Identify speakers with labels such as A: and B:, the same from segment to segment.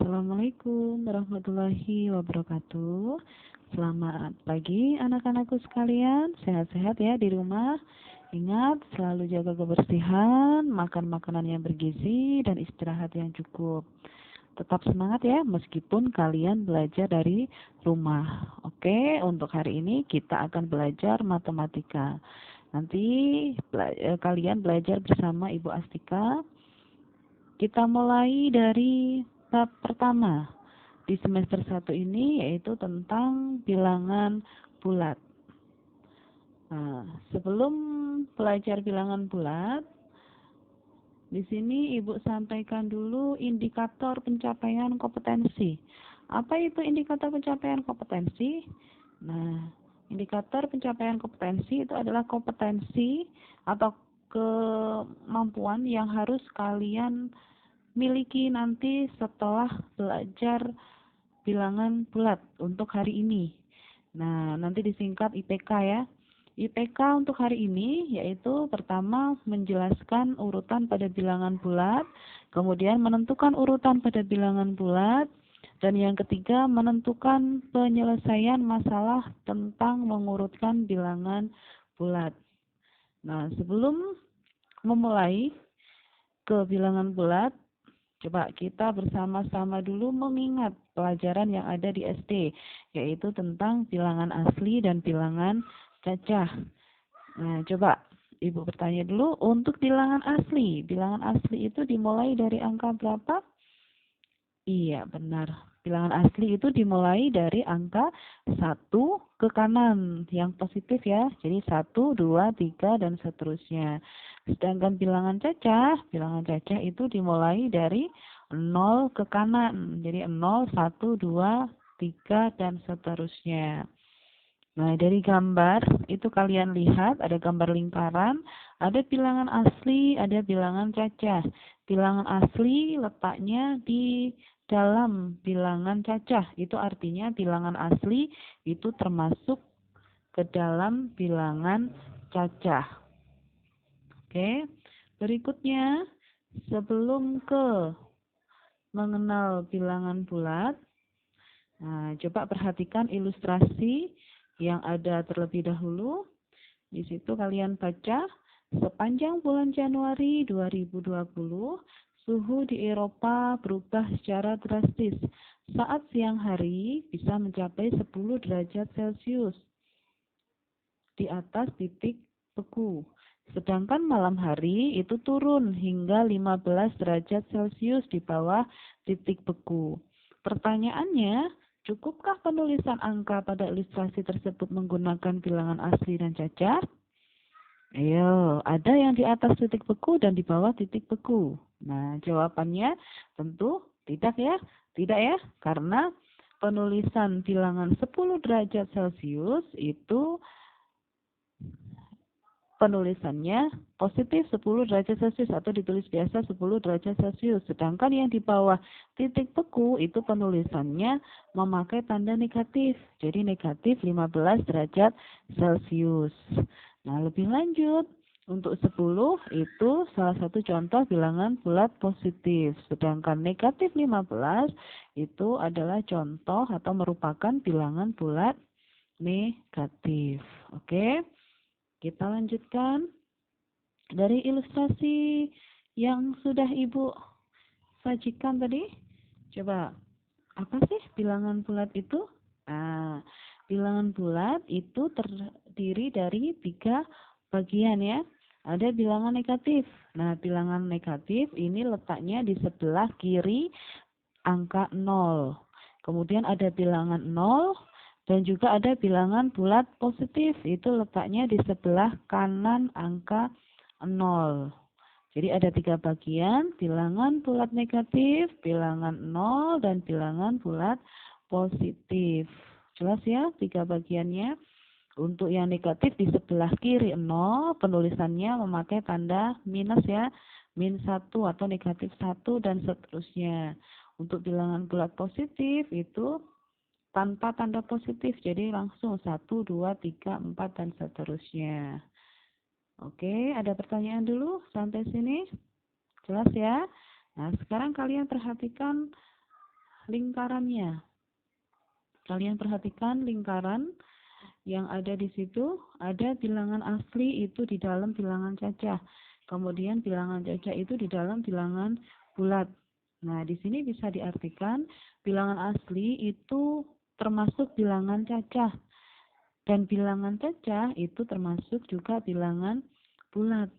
A: Assalamualaikum warahmatullahi wabarakatuh. Selamat pagi anak-anakku sekalian. Sehat-sehat ya di rumah. Ingat selalu jaga kebersihan, makan makanan yang bergizi, dan istirahat yang cukup. Tetap semangat ya meskipun kalian belajar dari rumah. Oke, untuk hari ini kita akan belajar matematika. Nanti kalian belajar bersama Ibu Astika. Kita mulai dari bab pertama di semester 1 ini, yaitu tentang bilangan bulat. Nah, sebelum belajar bilangan bulat, di sini Ibu sampaikan dulu indikator pencapaian kompetensi. Apa itu indikator pencapaian kompetensi? Nah, indikator pencapaian kompetensi itu adalah kompetensi atau kemampuan yang harus kalian miliki nanti setelah belajar bilangan bulat untuk hari ini. Nah, nanti disingkat IPK ya. IPK untuk hari ini yaitu pertama menjelaskan urutan pada bilangan bulat, kemudian menentukan urutan pada bilangan bulat, dan yang ketiga menentukan penyelesaian masalah tentang mengurutkan bilangan bulat. Nah, sebelum memulai ke bilangan bulat, coba kita bersama-sama dulu mengingat pelajaran yang ada di SD, yaitu tentang bilangan asli dan bilangan cacah. Nah, coba Ibu bertanya dulu, untuk bilangan asli itu dimulai dari angka berapa? Iya, benar. Bilangan asli itu dimulai dari angka 1 ke kanan, yang positif ya. Jadi 1, 2, 3, dan seterusnya. Sedangkan bilangan cacah itu dimulai dari 0 ke kanan. Jadi 0, 1, 2, 3, dan seterusnya. Nah, dari gambar itu kalian lihat ada gambar lingkaran, ada bilangan asli, ada bilangan cacah. Bilangan asli letaknya di dalam bilangan cacah. Itu artinya bilangan asli itu termasuk ke dalam bilangan cacah. Oke. Berikutnya, sebelum ke mengenal bilangan bulat, nah, coba perhatikan ilustrasi yang ada terlebih dahulu. Di situ kalian baca, sepanjang bulan Januari 2020, suhu di Eropa berubah secara drastis. Saat siang hari bisa mencapai 10 derajat Celcius di atas titik beku. Sedangkan malam hari itu turun hingga 15 derajat Celcius di bawah titik beku. Pertanyaannya, cukupkah penulisan angka pada ilustrasi tersebut menggunakan bilangan asli dan cacah? Ayo, ada yang di atas titik beku dan di bawah titik beku. Nah, jawabannya tentu tidak ya. Tidak ya, karena penulisan bilangan 10 derajat Celcius itu penulisannya positif 10 derajat Celcius atau ditulis biasa 10 derajat Celcius. Sedangkan yang di bawah titik beku itu penulisannya memakai tanda negatif. Jadi negatif 15 derajat Celcius. Nah, lebih lanjut, untuk 10 itu salah satu contoh bilangan bulat positif. Sedangkan negatif 15 itu adalah contoh atau merupakan bilangan bulat negatif. Oke. Kita lanjutkan dari ilustrasi yang sudah Ibu sajikan tadi. Coba, apa sih bilangan bulat itu? Nah, bilangan bulat itu terdiri dari 3 bagian ya. Ada bilangan negatif. Nah, bilangan negatif ini letaknya di sebelah kiri angka 0. Kemudian ada bilangan 0. Dan juga ada bilangan bulat positif, itu letaknya di sebelah kanan angka 0. Jadi ada 3 bagian, bilangan bulat negatif, bilangan 0, dan bilangan bulat positif. Jelas ya 3 bagiannya. Untuk yang negatif di sebelah kiri 0, penulisannya memakai tanda minus ya, min 1 atau negatif 1 dan seterusnya. Untuk bilangan bulat positif itu tanpa tanda positif, jadi langsung 1, 2, 3, 4, dan seterusnya. Oke, ada pertanyaan dulu sampai sini? Jelas ya? Nah, sekarang kalian perhatikan lingkarannya. Kalian perhatikan lingkaran yang ada di situ, ada bilangan asli itu di dalam bilangan cacah. Kemudian bilangan cacah itu di dalam bilangan bulat. Nah, di sini bisa diartikan bilangan asli itu termasuk bilangan cacah. Dan bilangan cacah itu termasuk juga bilangan bulat.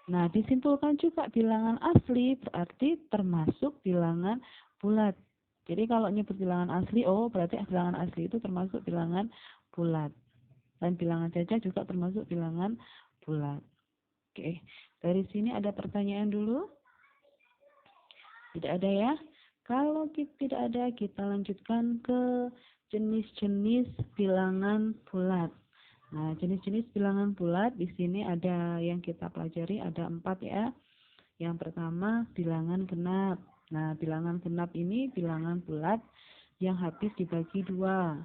A: Nah, disimpulkan juga bilangan asli berarti termasuk bilangan bulat. Jadi kalau nyebut bilangan asli, oh berarti bilangan asli itu termasuk bilangan bulat. Dan bilangan cacah juga termasuk bilangan bulat. Oke, dari sini ada pertanyaan dulu? Tidak ada ya? Kalau tidak ada, kita lanjutkan ke jenis-jenis bilangan bulat. Nah, jenis-jenis bilangan bulat di sini ada yang kita pelajari ada 4 ya. Yang pertama bilangan genap. Nah, bilangan genap ini bilangan bulat yang habis dibagi 2.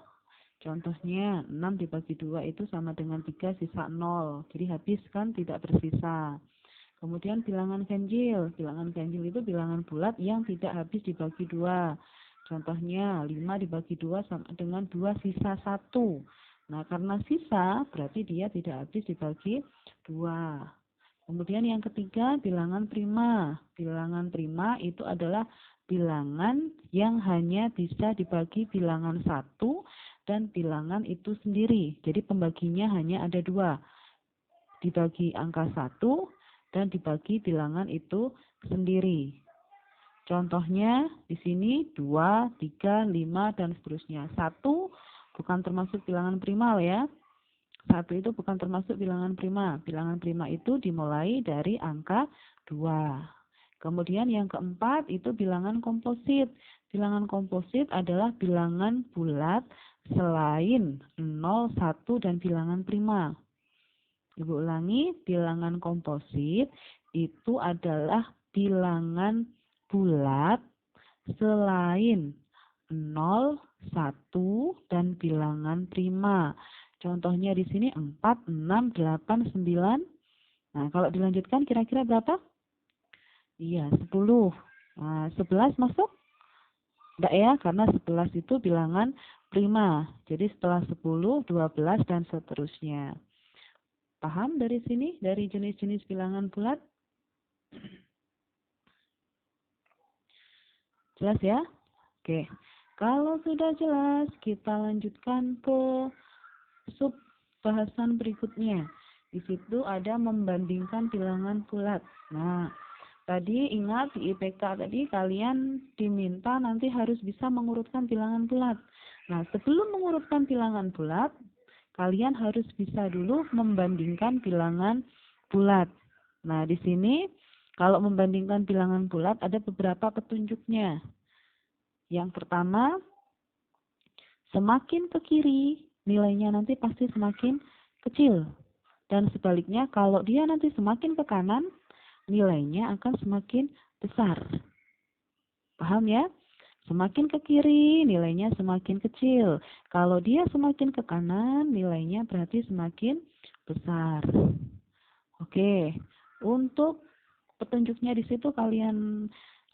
A: Contohnya 6 dibagi 2 itu sama dengan 3 sisa 0. Jadi habis kan tidak bersisa. Kemudian bilangan ganjil. Bilangan ganjil itu bilangan bulat yang tidak habis dibagi 2. Contohnya 5 dibagi 2 sama dengan 2 sisa 1. Nah, karena sisa berarti dia tidak habis dibagi 2. Kemudian yang ketiga bilangan prima. Bilangan prima itu adalah bilangan yang hanya bisa dibagi bilangan 1 dan bilangan itu sendiri. Jadi pembaginya hanya ada 2. Dibagi angka 1 dan dibagi bilangan itu sendiri. Contohnya di sini 2, 3, 5 dan seterusnya. 1 bukan termasuk bilangan primal ya. 1 itu bukan termasuk bilangan prima. Bilangan prima itu dimulai dari angka 2. Kemudian yang keempat itu bilangan komposit. Bilangan komposit adalah bilangan bulat selain 0, 1 dan bilangan prima. Ibu ulangi, bilangan komposit itu adalah bilangan bulat selain 0, 1 dan bilangan prima. Contohnya di sini 4, 6, 8, 9. Nah, kalau dilanjutkan kira-kira berapa? Iya, 10. Nah, 11 masuk? Enggak ya, karena 11 itu bilangan prima. Jadi setelah 10, 12 dan seterusnya. Paham dari sini, dari jenis-jenis bilangan bulat? Jelas ya? Oke. Kalau sudah jelas, kita lanjutkan ke sub bahasan berikutnya. Di situ ada membandingkan bilangan bulat. Nah, tadi ingat di IPK tadi kalian diminta nanti harus bisa mengurutkan bilangan bulat. Nah, sebelum mengurutkan bilangan bulat, kalian harus bisa dulu membandingkan bilangan bulat. Nah, di sini kalau membandingkan bilangan bulat ada beberapa petunjuknya. Yang pertama, semakin ke kiri nilainya nanti pasti semakin kecil. Dan sebaliknya kalau dia nanti semakin ke kanan, nilainya akan semakin besar. Paham ya? Semakin ke kiri, nilainya semakin kecil. Kalau dia semakin ke kanan, nilainya berarti semakin besar. Oke, untuk petunjuknya di situ kalian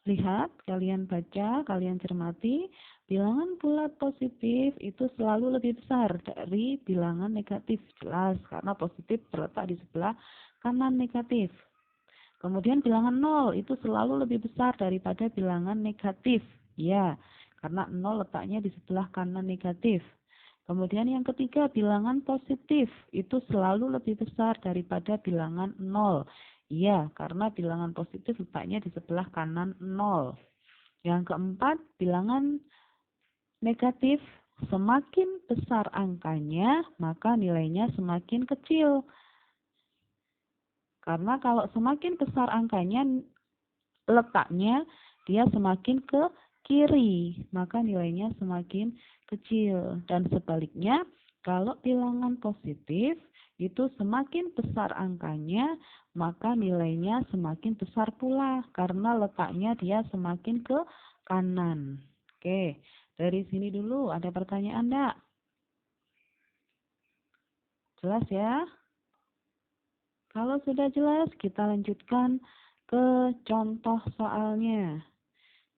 A: lihat, kalian baca, kalian cermati. Bilangan bulat positif itu selalu lebih besar dari bilangan negatif. Jelas, karena positif terletak di sebelah kanan negatif. Kemudian bilangan 0 itu selalu lebih besar daripada bilangan negatif. Ya, karena 0 letaknya di sebelah kanan negatif. Kemudian yang ketiga, bilangan positif itu selalu lebih besar daripada bilangan 0. Iya, karena bilangan positif letaknya di sebelah kanan 0. Yang keempat, bilangan negatif semakin besar angkanya, maka nilainya semakin kecil. Karena kalau semakin besar angkanya, letaknya dia semakin ke kiri, maka nilainya semakin kecil. Dan sebaliknya, kalau bilangan positif itu semakin besar angkanya, maka nilainya semakin besar pula karena letaknya dia semakin ke kanan. Oke, dari sini dulu ada pertanyaan enggak? Jelas ya? Kalau sudah jelas, kita lanjutkan ke contoh soalnya.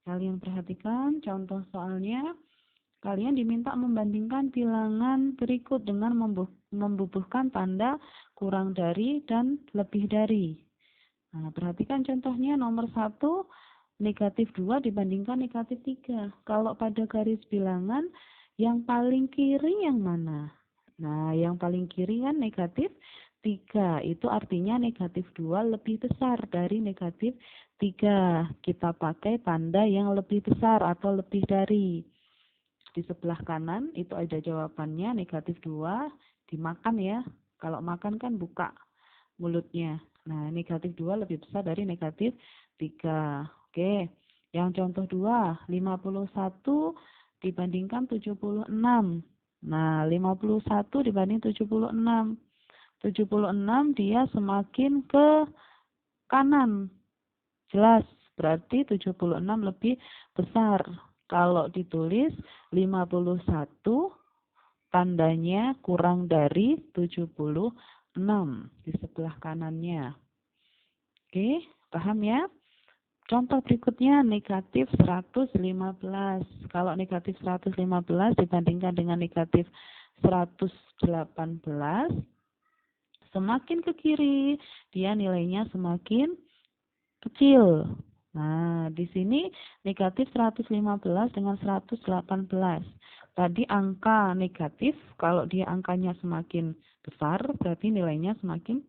A: Kalian perhatikan contoh soalnya. Kalian diminta membandingkan bilangan berikut dengan membubuhkan tanda kurang dari dan lebih dari. Nah, perhatikan contohnya nomor 1, negatif 2 dibandingkan negatif 3. Kalau pada garis bilangan, yang paling kiri yang mana? Nah, yang paling kiri kan negatif 3. Itu artinya negatif 2 lebih besar dari negatif 3. Kita pakai tanda yang lebih besar atau lebih dari. Di sebelah kanan itu ada jawabannya negatif 2 dimakan ya. Kalau makan kan buka mulutnya. Nah, negatif 2 lebih besar dari negatif 3. Oke. Yang contoh 2, 51 dibandingkan 76. Nah, 51 dibanding 76. 76 dia semakin ke kanan. Jelas, berarti 76 lebih besar. Kalau ditulis 51, tandanya kurang dari 76 di sebelah kanannya. Oke, paham ya? Contoh berikutnya negatif 115. Kalau negatif 115 dibandingkan dengan negatif 118, semakin ke kiri, dia nilainya semakin kecil. Nah, di sini negatif 115 dengan 118. Tadi angka negatif, kalau dia angkanya semakin besar, berarti nilainya semakin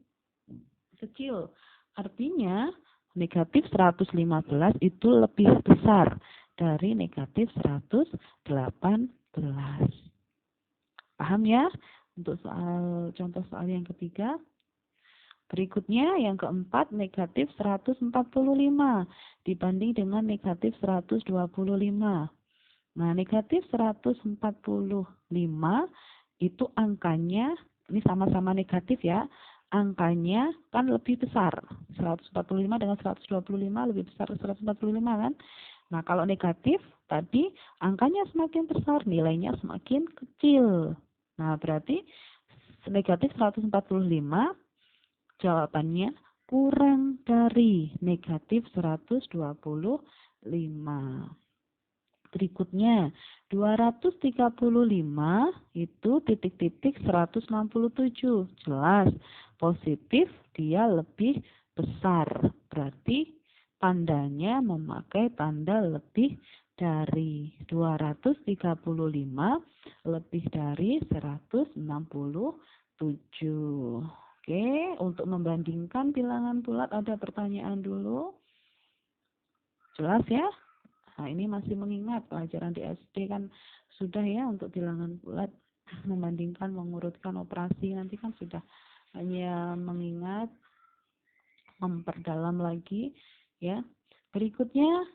A: kecil. Artinya, negatif 115 itu lebih besar dari negatif 118. Paham ya? Untuk contoh soal yang ketiga. Berikutnya yang keempat negatif 145 dibanding dengan negatif 125. Nah, negatif 145 itu angkanya, ini sama-sama negatif ya, angkanya kan lebih besar. 145 dengan 125 lebih besar 145 kan. Nah, kalau negatif tadi angkanya semakin besar, nilainya semakin kecil. Nah, berarti negatif 145 jawabannya kurang dari negatif 125. Berikutnya, 235 itu titik-titik 167. Jelas, positif dia lebih besar. Berarti tandanya memakai tanda lebih dari 235 lebih dari 167. Oke, untuk membandingkan bilangan bulat ada pertanyaan dulu. Jelas ya? Nah, ini masih mengingat pelajaran di SD kan sudah ya untuk bilangan bulat membandingkan, mengurutkan operasi nanti kan sudah hanya mengingat, memperdalam lagi ya. Berikutnya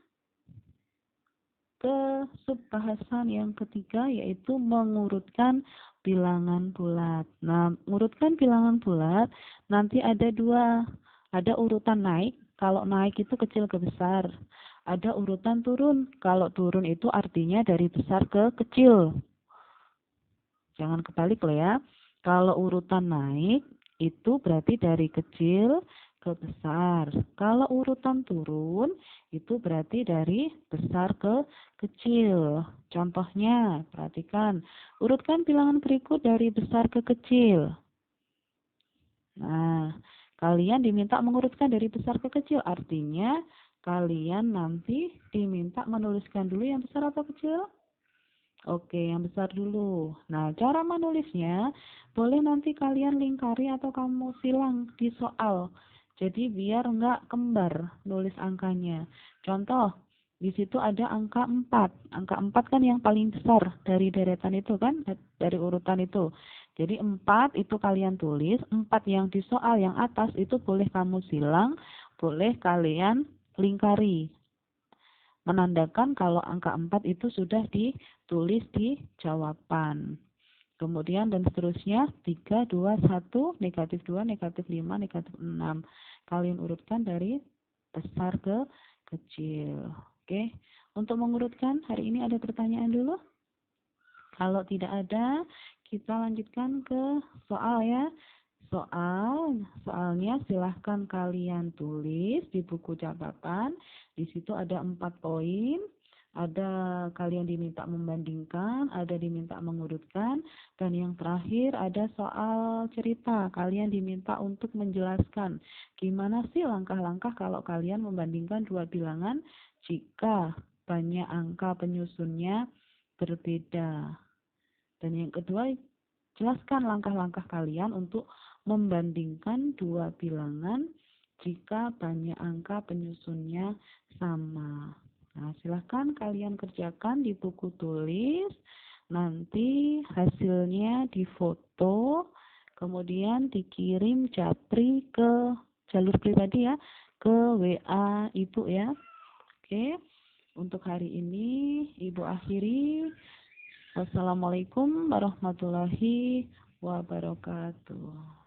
A: ke subbahasan yang ketiga yaitu mengurutkan bilangan bulat. Nah, mengurutkan bilangan bulat nanti ada dua, ada urutan naik. Kalau naik itu kecil ke besar. Ada urutan turun. Kalau turun itu artinya dari besar ke kecil. Jangan kebalik loh ya. Kalau urutan naik itu berarti dari kecil ke besar. Kalau urutan turun itu berarti dari besar ke kecil. Contohnya, perhatikan. Urutkan bilangan berikut dari besar ke kecil. Nah, kalian diminta mengurutkan dari besar ke kecil. Artinya, kalian nanti diminta menuliskan dulu yang besar atau kecil? Oke, yang besar dulu. Nah, cara menulisnya, boleh nanti kalian lingkari atau kamu silang di soal. Jadi, biar enggak kembar nulis angkanya. Contoh, di situ ada angka 4. Angka 4 kan yang paling besar dari deretan itu kan, dari urutan itu. Jadi, 4 itu kalian tulis, 4 yang di soal yang atas itu boleh kamu silang, boleh kalian lingkari. Menandakan kalau angka 4 itu sudah ditulis di jawaban. Kemudian dan seterusnya 3, 2, 1, negatif 2, negatif 5, negatif 6. Kalian urutkan dari besar ke kecil. Oke. Untuk mengurutkan hari ini ada pertanyaan dulu? Kalau tidak ada, kita lanjutkan ke soal ya. Soalnya silahkan kalian tulis di buku catatan. Di situ ada 4 poin. Ada kalian diminta membandingkan, ada diminta mengurutkan, dan yang terakhir ada soal cerita. Kalian diminta untuk menjelaskan gimana sih langkah-langkah kalau kalian membandingkan dua bilangan jika banyak angka penyusunnya berbeda. Dan yang kedua, jelaskan langkah-langkah kalian untuk membandingkan dua bilangan jika banyak angka penyusunnya sama. Nah, silahkan kalian kerjakan di buku tulis. Nanti hasilnya difoto, kemudian dikirim japri ke jalur pribadi ya, ke WA Ibu ya. Oke, untuk hari ini Ibu akhiri. Wassalamualaikum warahmatullahi wabarakatuh.